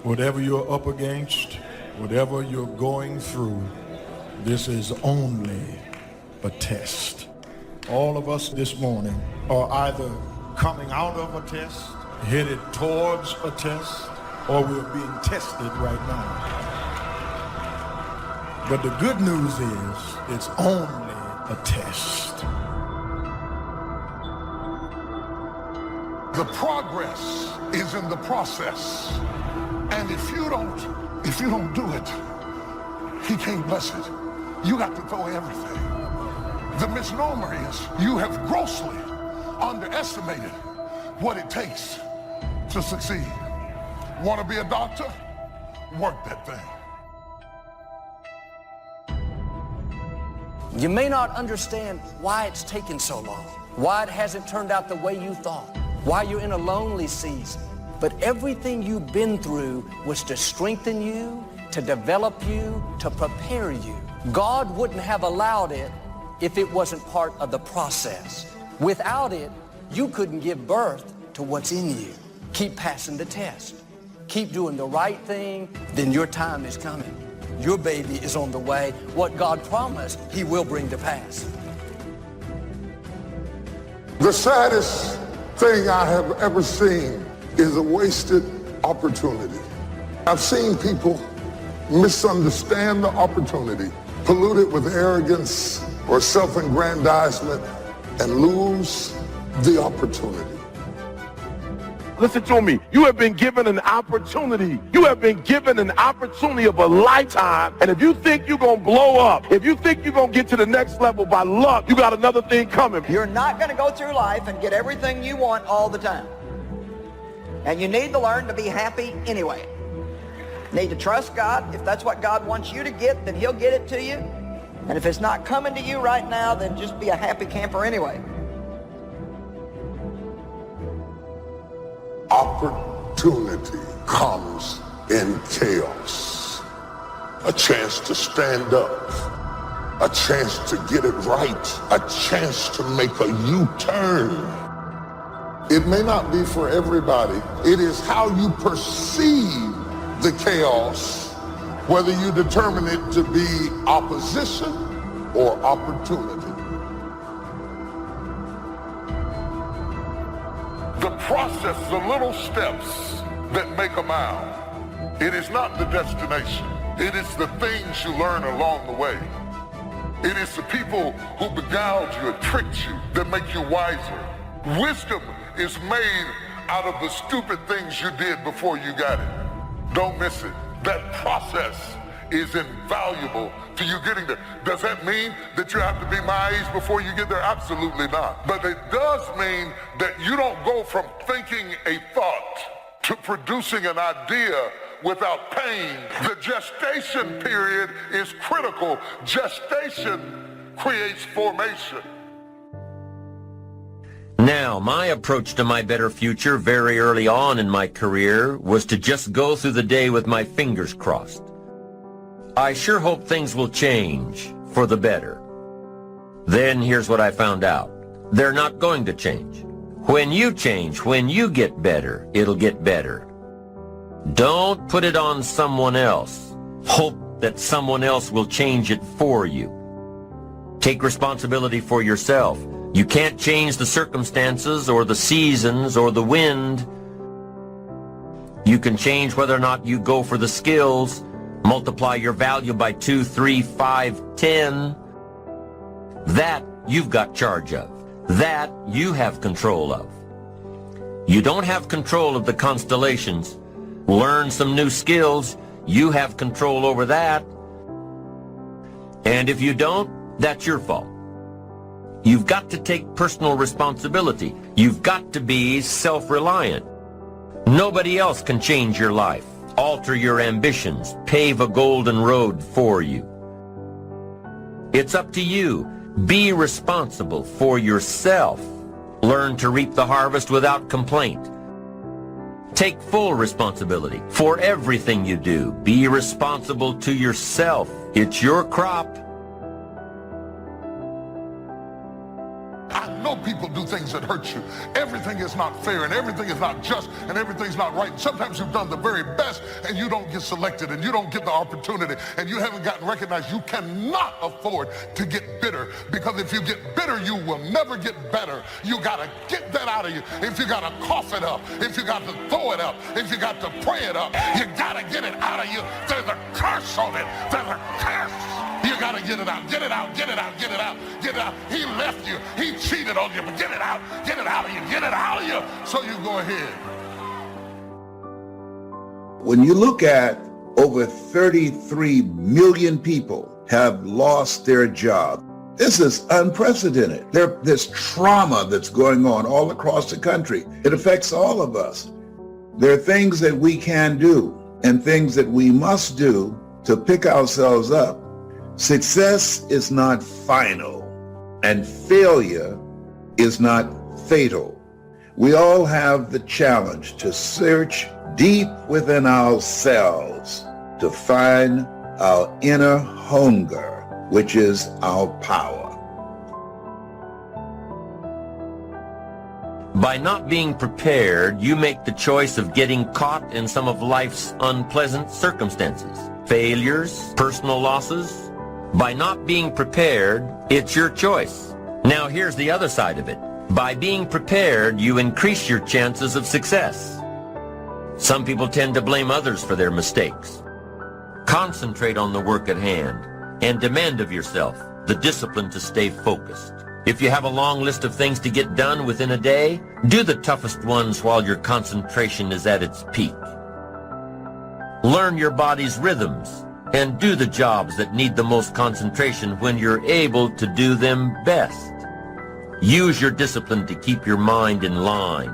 Whatever you're up against, whatever you're going through, this is only a test. All of us this morning are either coming out of a test, headed towards a test, or we're being tested right now. But the good news is it's only a test. The progress is in the process. And if you don't do it, he can't bless it. You got to throw everything. The misnomer is you have grossly underestimated what it takes to succeed. Want to be a doctor? Work that thing. You may not understand why it's taken so long, why it hasn't turned out the way you thought, why you're in a lonely season. But everything you've been through was to strengthen you, to develop you, to prepare you. God wouldn't have allowed it if it wasn't part of the process. Without it, you couldn't give birth to what's in you. Keep passing the test. Keep doing the right thing, then your time is coming. Your baby is on the way. What God promised, he will bring to pass. The saddest thing I have ever seen is a wasted opportunity. I've seen people misunderstand the opportunity, pollute it with arrogance or self-aggrandizement, and lose the opportunity. Listen to me. You have been given an opportunity. You have been given an opportunity of a lifetime. And if you think you're going to blow up, if you think you're going to get to the next level by luck, you got another thing coming. You're not going to go through life and get everything you want all the time. And you need to learn to be happy anyway. Need to trust God. If that's what God wants you to get, then he'll get it to you. And if it's not coming to you right now, then just be a happy camper anyway. Opportunity comes in chaos. A chance to stand up. A chance to get it right. A chance to make a U-turn. It may not be for everybody. It is how you perceive the chaos, whether you determine it to be opposition or opportunity. The process, the little steps that make a mile. It is not the destination. It is the things you learn along the way. It is the people who beguiled you and tricked you that make you wiser. Wisdom is made out of the stupid things you did before you got it. Don't miss it. That process is invaluable to you getting there. Does that mean that you have to be my age before you get there? Absolutely not. But it does mean that you don't go from thinking a thought to producing an idea without pain. The gestation period is critical. Gestation creates formation. Now, my approach to my better future very early on in my career was to just go through the day with my fingers crossed. I sure hope things will change for the better. Then here's what I found out. They're not going to change. When you change, when you get better, it'll get better. Don't put it on someone else. Hope that someone else will change it for you. Take responsibility for yourself. You can't change the circumstances or the seasons or the wind. You can change whether or not you go for the skills, multiply your value by 2, 3, 5, 10. That you've got charge of. That you have control of. You don't have control of the constellations. Learn some new skills. You have control over that. And if you don't, that's your fault. You've got to take personal responsibility. You've got to be self-reliant. Nobody else can change your life, alter your ambitions, pave a golden road for you. It's up to you. Be responsible for yourself. Learn to reap the harvest without complaint. Take full responsibility for everything you do. Be responsible to yourself. It's your crop. I know people people do things that hurt you. Everything is not fair, and everything is not just, and everything's not right. And sometimes you've done the very best, and you don't get selected, and you don't get the opportunity, and you haven't gotten recognized. You cannot afford to get bitter, because if you get bitter, you will never get better. You got to get that out of you. If you got to cough it up, if you got to throw it up, if you got to pray it up, you got to get it out of you. There's a curse on it. There's a curse. You got to get it out. Get it out. Get it out. Get it out. Get it out. He left you. He cheated on you. But get it out. Get it out of you. Get it out of you. So you go ahead. When you look at over 33 million people have lost their job, this is unprecedented. There's trauma that's going on all across the country. It affects all of us. There are things that we can do and things that we must do to pick ourselves up. Success is not final, and failure is not fatal. We all have the challenge to search deep within ourselves to find our inner hunger, which is our power. By not being prepared, you make the choice of getting caught in some of life's unpleasant circumstances, failures, personal losses. By not being prepared, it's your choice. Now here's the other side of it. By being prepared, you increase your chances of success. Some people tend to blame others for their mistakes. Concentrate on the work at hand and demand of yourself the discipline to stay focused. If you have a long list of things to get done within a day, do the toughest ones while your concentration is at its peak. Learn your body's rhythms and do the jobs that need the most concentration when you're able to do them best. Use your discipline to keep your mind in line.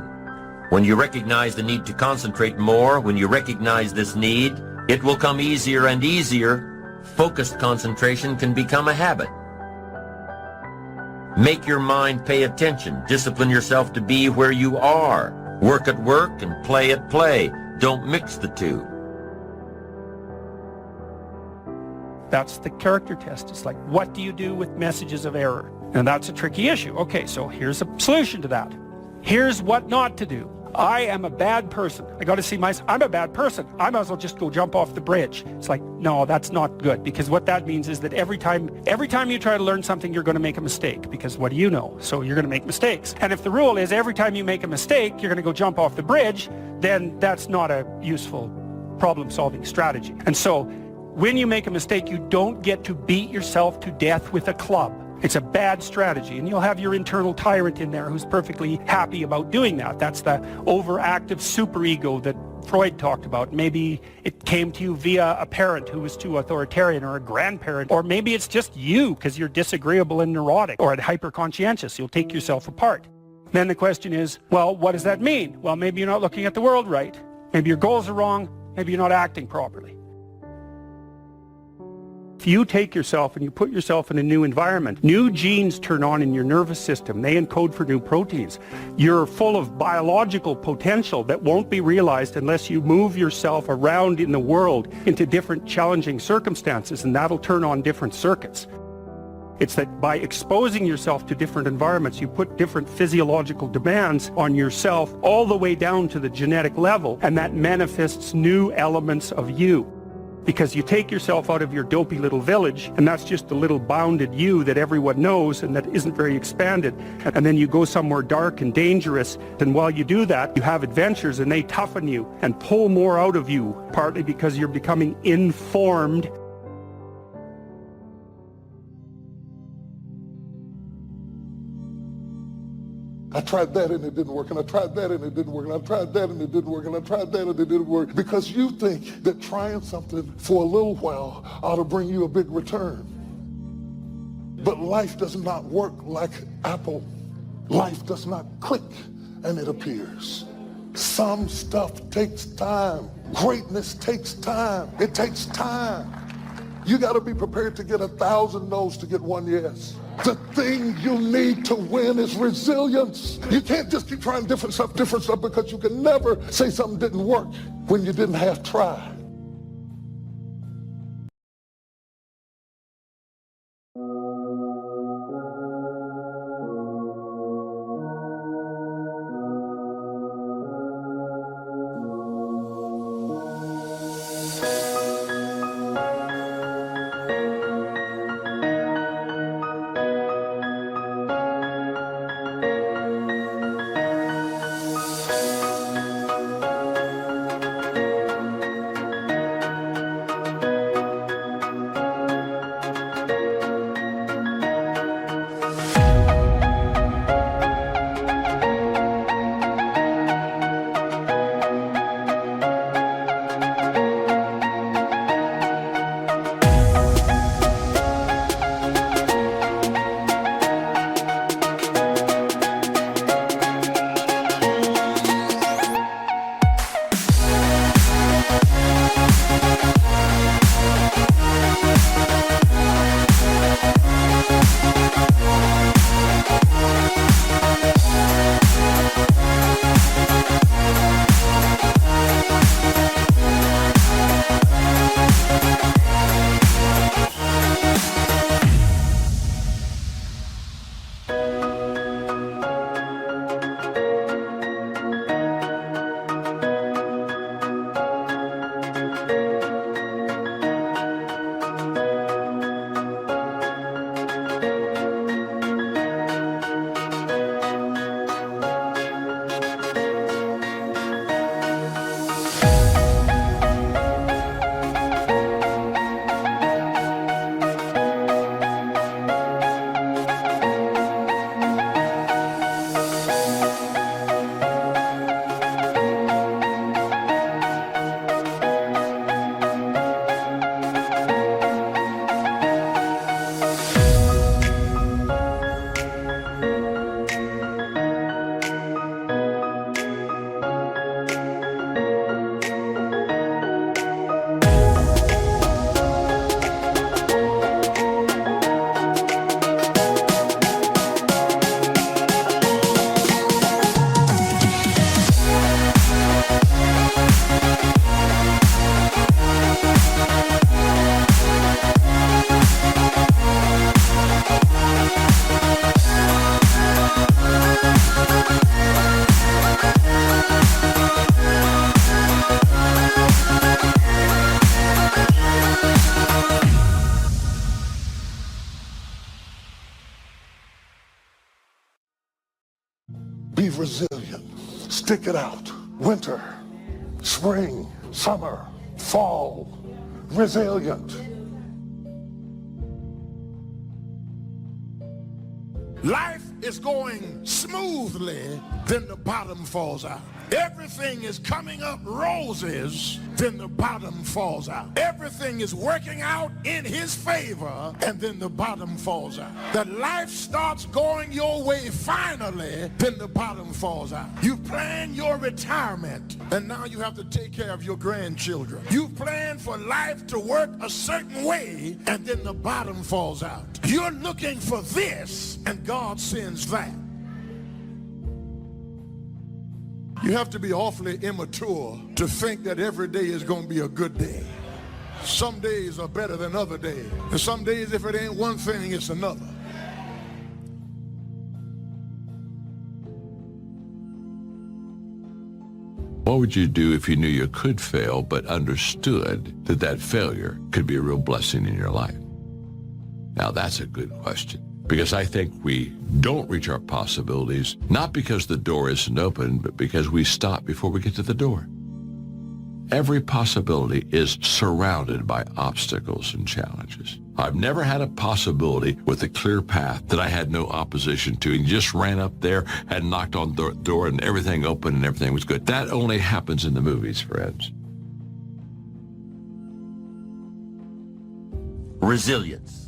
When you recognize the need to concentrate more, when you recognize this need, it will come easier and easier. Focused concentration can become a habit. Make your mind pay attention. Discipline yourself to be where you are. Work at work and play at play. Don't mix the two. That's the character test. It's like, what do you do with messages of error? And that's a tricky issue. Okay, so here's a solution to that. Here's what not to do. I am a bad person. I got to see myself. I'm a bad person. I might as well just go jump off the bridge. It's like, no, that's not good, because what that means is that every time you try to learn something, you're going to make a mistake, because what do you know? So you're going to make mistakes. And if the rule is every time you make a mistake, you're going to go jump off the bridge, then that's not a useful problem-solving strategy. And so when you make a mistake, you don't get to beat yourself to death with a club. It's a bad strategy, and you'll have your internal tyrant in there who's perfectly happy about doing that. That's the overactive superego that Freud talked about. Maybe it came to you via a parent who was too authoritarian, or a grandparent, or maybe it's just you because you're disagreeable and neurotic or hyper-conscientious. You'll take yourself apart. Then the question is, well, what does that mean? Well, maybe you're not looking at the world right. Maybe your goals are wrong. Maybe you're not acting properly. If you take yourself and you put yourself in a new environment, new genes turn on in your nervous system. They encode for new proteins. You're full of biological potential that won't be realized unless you move yourself around in the world into different challenging circumstances, and that'll turn on different circuits. It's that by exposing yourself to different environments, you put different physiological demands on yourself all the way down to the genetic level, and that manifests new elements of you. Because you take yourself out of your dopey little village, and that's just the little bounded you that everyone knows and that isn't very expanded. And then you go somewhere dark and dangerous, and while you do that, you have adventures, and they toughen you and pull more out of you, partly because you're becoming informed. I tried that and it didn't work, and I tried that and it didn't work, and I tried that and it didn't work, and I tried that and it didn't work. Because you think that trying something for a little while ought to bring you a big return. But life does not work like Apple. Life does not click and it appears. Some stuff takes time. Greatness takes time. It takes time. You got to be prepared to get 1,000 no's to get one yes. The thing you need to win is resilience. You can't just keep trying different stuff, because you can never say something didn't work when you didn't half try. Be resilient. Stick it out. Winter, spring, summer, fall. Resilient. Life is going smoothly, then the bottom falls out. Everything is coming up roses, then the bottom falls out. Everything is working out in his favor, and then the bottom falls out. That life starts going your way finally, then the bottom falls out. You plan your retirement, and now you have to take care of your grandchildren. You plan for life to work a certain way, and then the bottom falls out. You're looking for this, and God sends that. You have to be awfully immature to think that every day is going to be a good day. Some days are better than other days. And some days, if it ain't one thing, it's another. What would you do if you knew you could fail but understood that that failure could be a real blessing in your life? Now that's a good question, because I think we don't reach our possibilities, not because the door isn't open, but because we stop before we get to the door. Every possibility is surrounded by obstacles and challenges. I've never had a possibility with a clear path that I had no opposition to and just ran up there and knocked on the door and everything opened and everything was good. That only happens in the movies, friends. Resilience.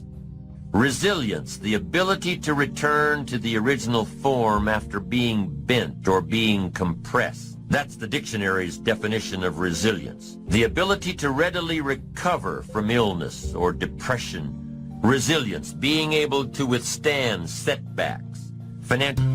Resilience, the ability to return to the original form after being bent or being compressed. That's the dictionary's definition of resilience. The ability to readily recover from illness or depression. Resilience, being able to withstand setbacks. Financial.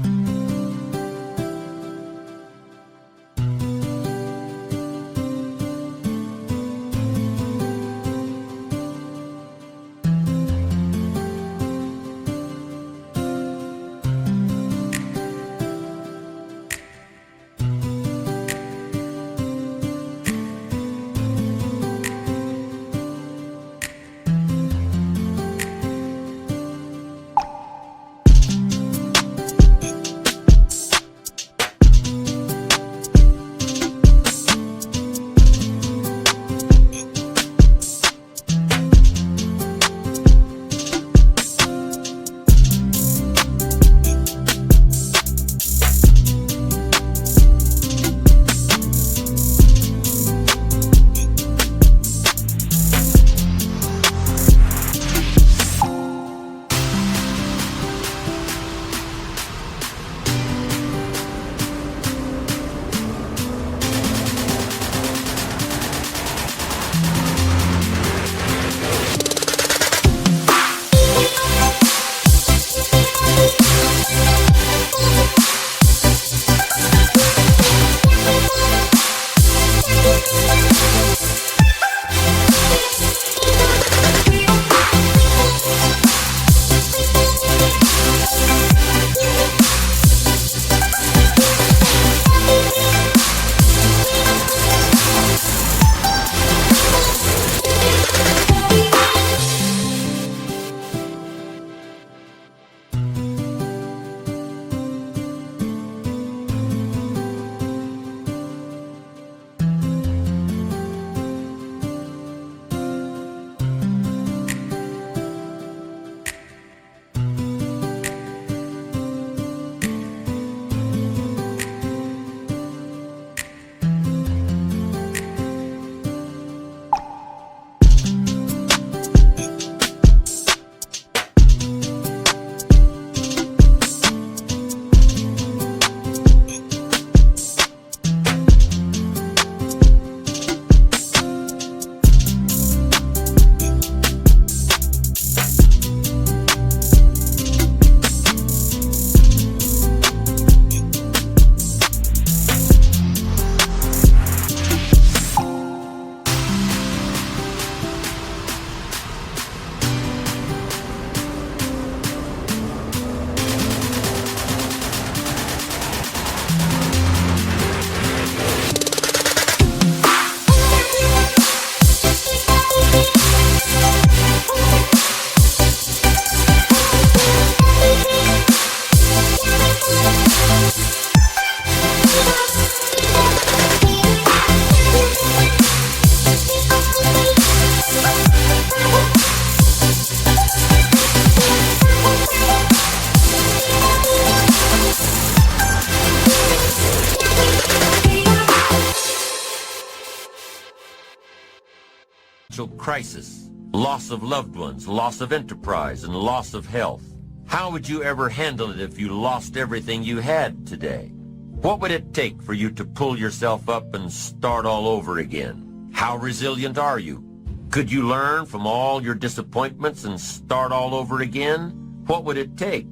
financial crisis, loss of loved ones, loss of enterprise, and loss of health. How would you ever handle it if you lost everything you had today? What would it take for you to pull yourself up and start all over again? How resilient are you? Could you learn from all your disappointments and start all over again? What would it take?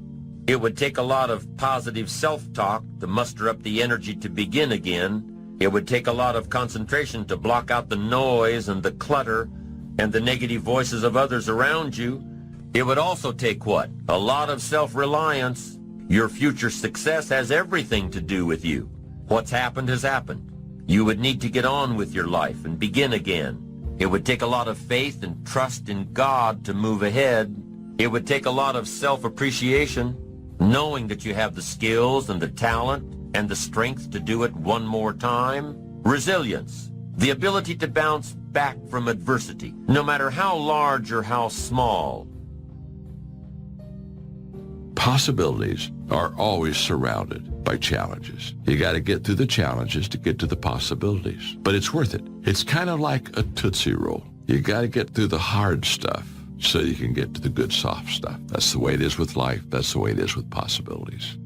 It would take a lot of positive self-talk to muster up the energy to begin again. It would take a lot of concentration to block out the noise and the clutter and the negative voices of others around you. It would also take what? A lot of self-reliance. Your future success has everything to do with you. What's happened has happened. You would need to get on with your life and begin again. It would take a lot of faith and trust in God to move ahead. It would take a lot of self-appreciation, knowing that you have the skills and the talent and the strength to do it one more time. Resilience, the ability to bounce back from adversity, no matter how large or how small. Possibilities are always surrounded by challenges. You got to get through the challenges to get to the possibilities. But it's worth it. It's kind of like a Tootsie Roll. You got to get through the hard stuff so you can get to the good soft stuff. That's the way it is with life. That's the way it is with possibilities.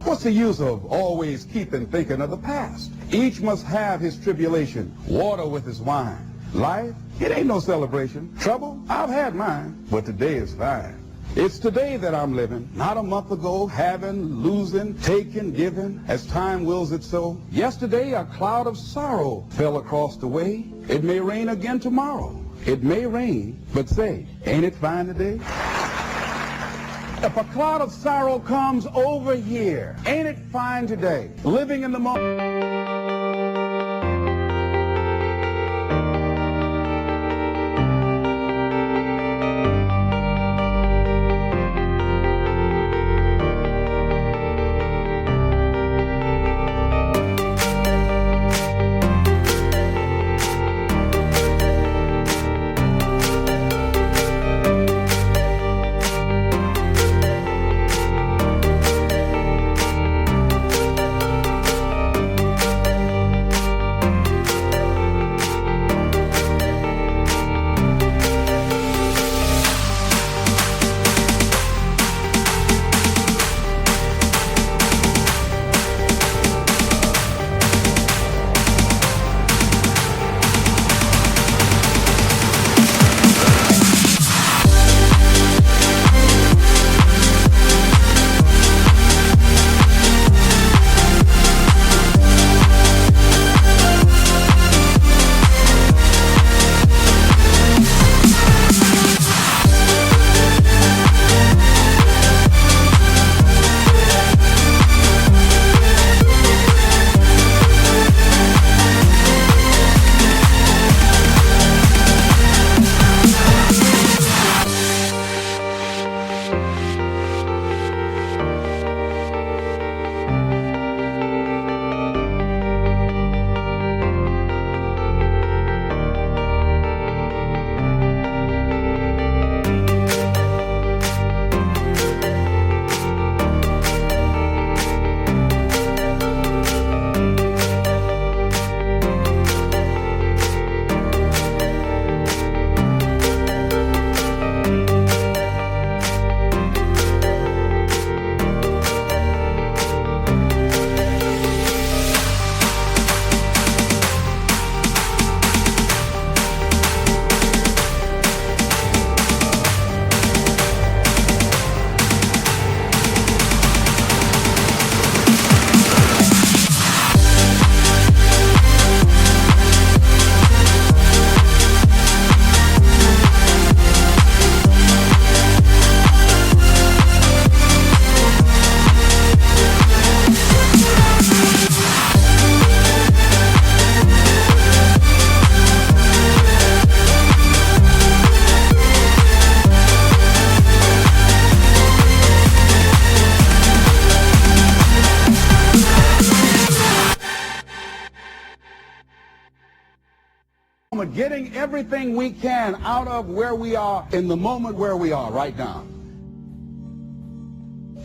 What's the use of always keeping thinking of the past? Each must have his tribulation, water with his wine. Life, it ain't no celebration. Trouble, I've had mine, but today is fine. It's today that I'm living, not a month ago, having, losing, taking, giving, as time wills it so. Yesterday, a cloud of sorrow fell across the way. It may rain again tomorrow. It may rain, but say, ain't it fine today? If a cloud of sorrow comes over here, ain't it fine today? Living in the moment. Getting everything we can out of where we are in the moment where we are right now.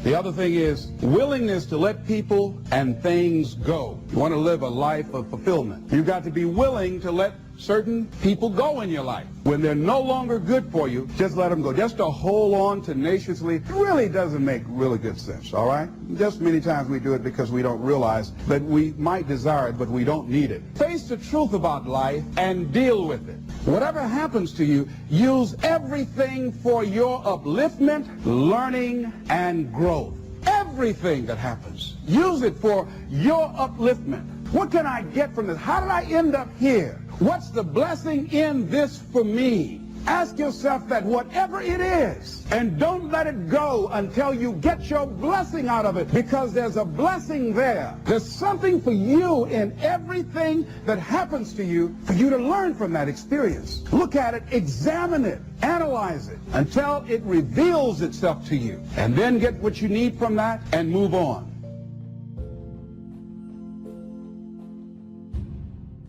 The other thing is willingness to let people and things go. You want to live a life of fulfillment. You've got to be willing to let certain people go in your life. When they're no longer good for you, just let them go. Just to hold on tenaciously really doesn't make really good sense, all right? Just many times we do it because we don't realize that we might desire it, but we don't need it. Face the truth about life and deal with it. Whatever happens to you, use everything for your upliftment, learning, and growth. Everything that happens, use it for your upliftment. What can I get from this? How did I end up here? What's the blessing in this for me? Ask yourself that, whatever it is, and don't let it go until you get your blessing out of it, because there's a blessing there. There's something for you in everything that happens to you for you to learn from that experience. Look at it, examine it, analyze it until it reveals itself to you, and then get what you need from that and move on.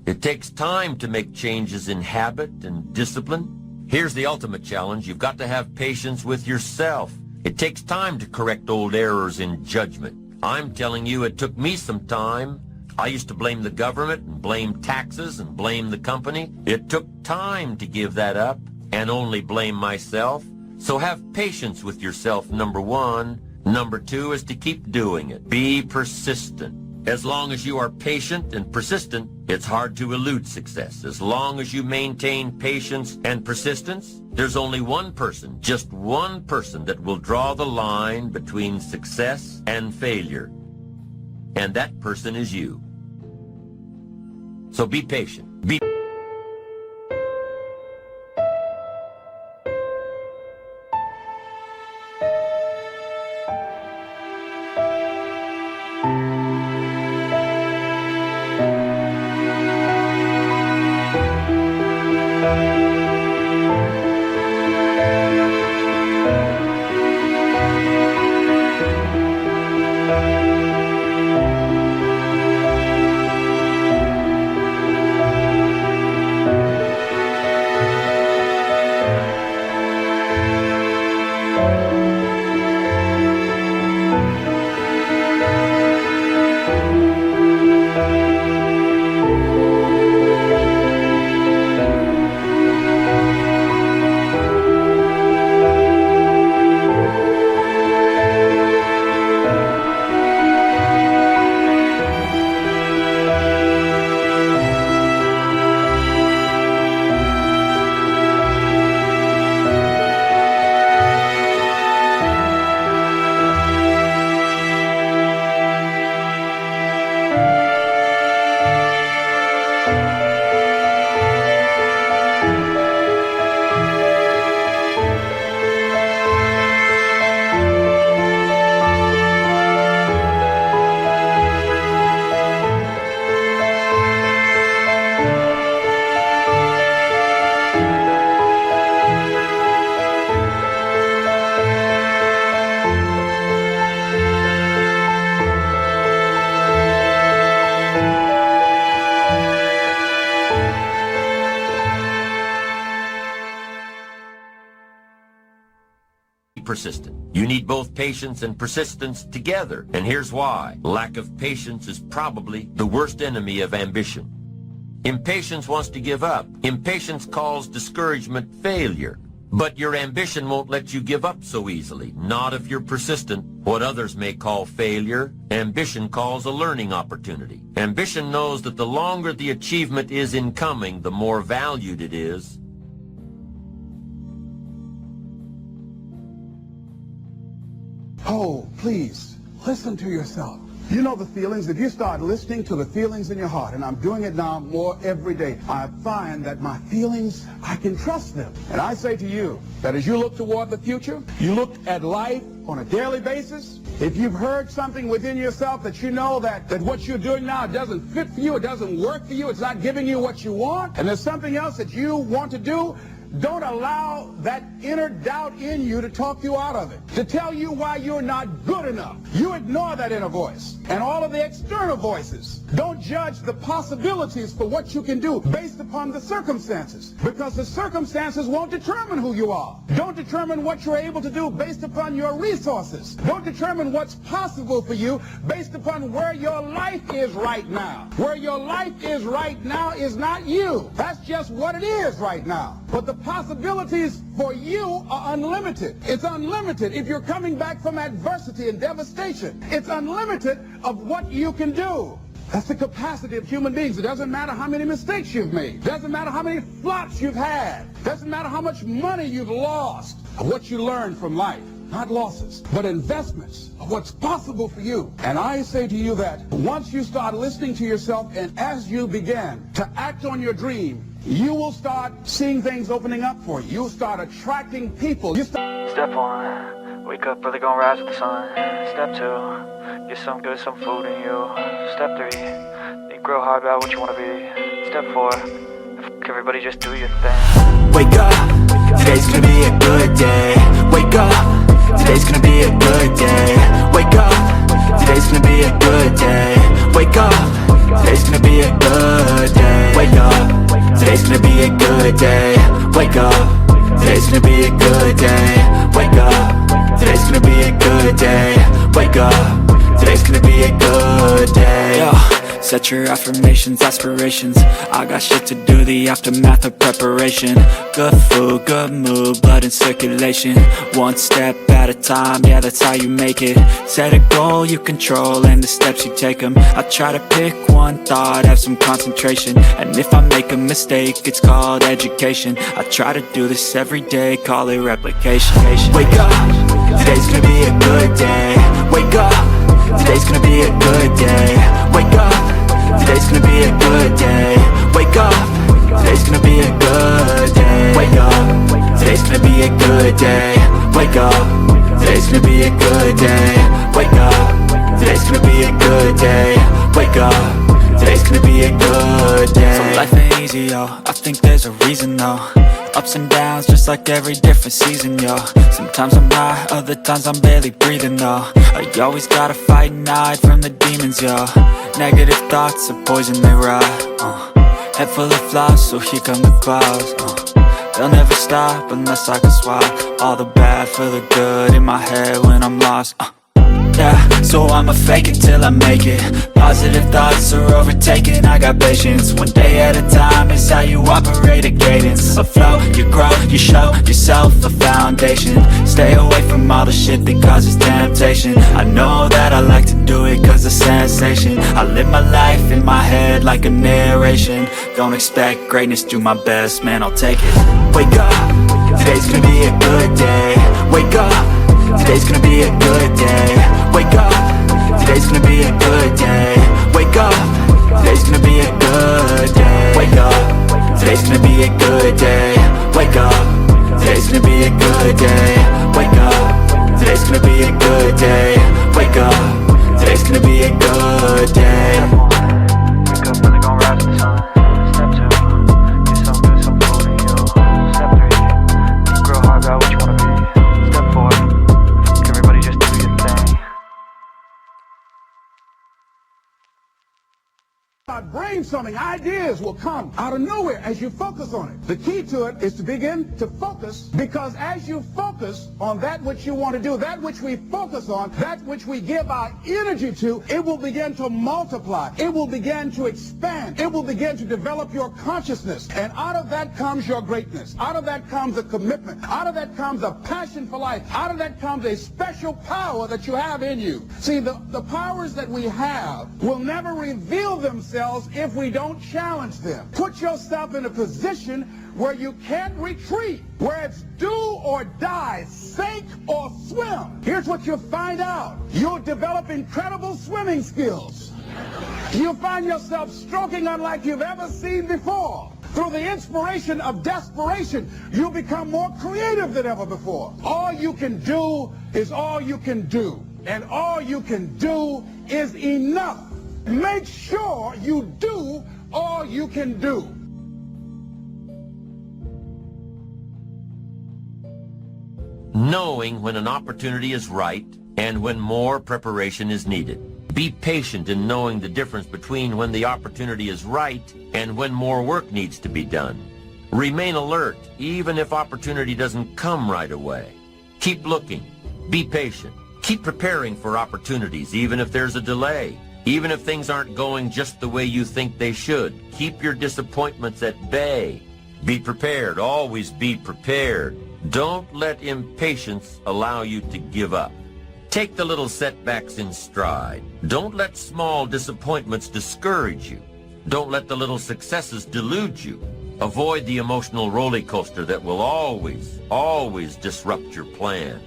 It takes time to make changes in habit and discipline. Here's the ultimate challenge. You've got to have patience with yourself. It takes time to correct old errors in judgment. I'm telling you, it took me some time. I used to blame the government and blame taxes and blame the company. It took time to give that up and only blame myself. So have patience with yourself, number one. Number two is to keep doing it. Be persistent. As long as you are patient and persistent, it's hard to elude success. As long as you maintain patience and persistence, there's only one person, just one person, that will draw the line between success and failure. And that person is you. So be patient. Be persistent. You need both patience and persistence together. And here's why. Lack of patience is probably the worst enemy of ambition. Impatience wants to give up. Impatience calls discouragement failure. But your ambition won't let you give up so easily. Not if you're persistent. What others may call failure, ambition calls a learning opportunity. Ambition knows that the longer the achievement is in coming, the more valued it is. Oh, please, listen to yourself. You know the feelings. If you start listening to the feelings in your heart, and I'm doing it now more every day, I find that my feelings, I can trust them. And I say to you that as you look toward the future, you look at life on a daily basis. If you've heard something within yourself that you know that what you're doing now doesn't fit for you, it doesn't work for you, it's not giving you what you want, and there's something else that you want to do, Don't allow that inner doubt in you to talk you out of it, to tell you why you're not good enough. You ignore that inner voice and all of the external voices. Don't judge the possibilities for what you can do based upon the circumstances, because the circumstances won't determine who you are. Don't determine what you're able to do based upon your resources. Don't determine what's possible for you based upon where your life is right now. Where your life is right now is not you. That's just what it is right now. But the possibilities for you are unlimited. It's unlimited if you're coming back from adversity and devastation. It's unlimited of what you can do. That's the capacity of human beings. It doesn't matter how many mistakes you've made. It doesn't matter how many flops you've had. It doesn't matter how much money you've lost. What you learn from life. Not losses, but investments of what's possible for you. And I say to you that once you start listening to yourself, and as you begin to act on your dream, you will start seeing things opening up for you. You'll start attracting people. Step 1, wake up early, gonna rise with the sun. Step 2, get some good, some food in you. Step 3, think real hard about what you wanna be. Step 4, everybody just do your thing. Wake up, today's gonna be a good day. Wake up, today's gonna be a good day. Wake up, today's gonna be a good day. Wake up, today's gonna be a good day. Wake up, today's gonna be a good day. Wake up, today's gonna be a good day. Wake up, today's gonna be a good day. Wake up, today's gonna be a good day. Yo, set your affirmations, aspirations. I got shit to do, the aftermath of preparation. Good food, good mood, blood in circulation. One step at a time, yeah, that's how you make it. Set a goal you control and the steps you take them. I try to pick one thought, have some concentration. And if I make a mistake, it's called education. I try to do this every day, call it replication. Wake up, today's gonna be a good day. Wake up, today's gonna be a good day. Wake up, today's gonna be a good day. Wake up, today's gonna be a good day. Wake up, today's gonna be a good day. Wake up, today's gonna be a good day. Wake up, today's gonna be a good day. Wake up, today's gonna be a good day. So life ain't easy, yo, I think there's a reason though. Ups and downs, just like every different season, yo. Sometimes I'm high, other times I'm barely breathing, though. You always gotta fight and hide from the demons, yo. Negative thoughts are poison, they rot. Head full of flaws, so here come the clouds. They'll never stop unless I can swap all the bad for the good in my head when I'm lost. Yeah, so I'ma fake it till I make it. Positive thoughts are overtaken, I got patience. One day at a time is how you operate a cadence. A flow, you grow, you show yourself a foundation. Stay away from all the shit that causes temptation. I know that I like to do it cause of sensation. I live my life in my head like a narration. Don't expect greatness, do my best, man, I'll take it. Wake up, today's gonna be a good day. Wake up, today's gonna be a good day. Wake up, today's gonna be a good day. Wake up, today's gonna be a good day. Wake up, today's gonna be a good day. Wake up, today's gonna be a good day. Wake up, today's gonna be a good day. Wake up, today's gonna be a good day. Wake up, really gonna rise with the sun. Step 2, get some good, some food in you. Step 3, think real hard about what you wanna be. Step 4, everybody just do your thing. Brainstorming ideas will come out of nowhere as you focus on it. The key to it is to begin to focus, because as you focus on that which you want to do, that which we focus on, that which we give our energy to, it will begin to multiply. It will begin to expand. It will begin to develop your consciousness. And out of that comes your greatness. Out of that comes a commitment. Out of that comes a passion for life. Out of that comes a special power that you have in you. See, the powers that we have will never reveal themselves if we don't challenge them. Put yourself in a position where you can't retreat, where it's do or die, sink or swim. Here's what you'll find out. You'll develop incredible swimming skills. You'll find yourself stroking unlike you've ever seen before. Through the inspiration of desperation, you'll become more creative than ever before. All you can do is all you can do. And all you can do is enough. Make sure you do all you can do. knowing when an opportunity is right and when more preparation is needed. Be patient in knowing the difference between when the opportunity is right and when more work needs to be done. Remain alert even if opportunity doesn't come right away. Keep looking. Be patient. Keep preparing for opportunities even if there's a delay. Even if things aren't going just the way you think they should. Keep your disappointments at bay. Be prepared. Always be prepared. Don't let impatience allow you to give up. Take the little setbacks in stride. Don't let small disappointments discourage you. Don't let the little successes delude you. Avoid the emotional roller coaster that will always disrupt your plan.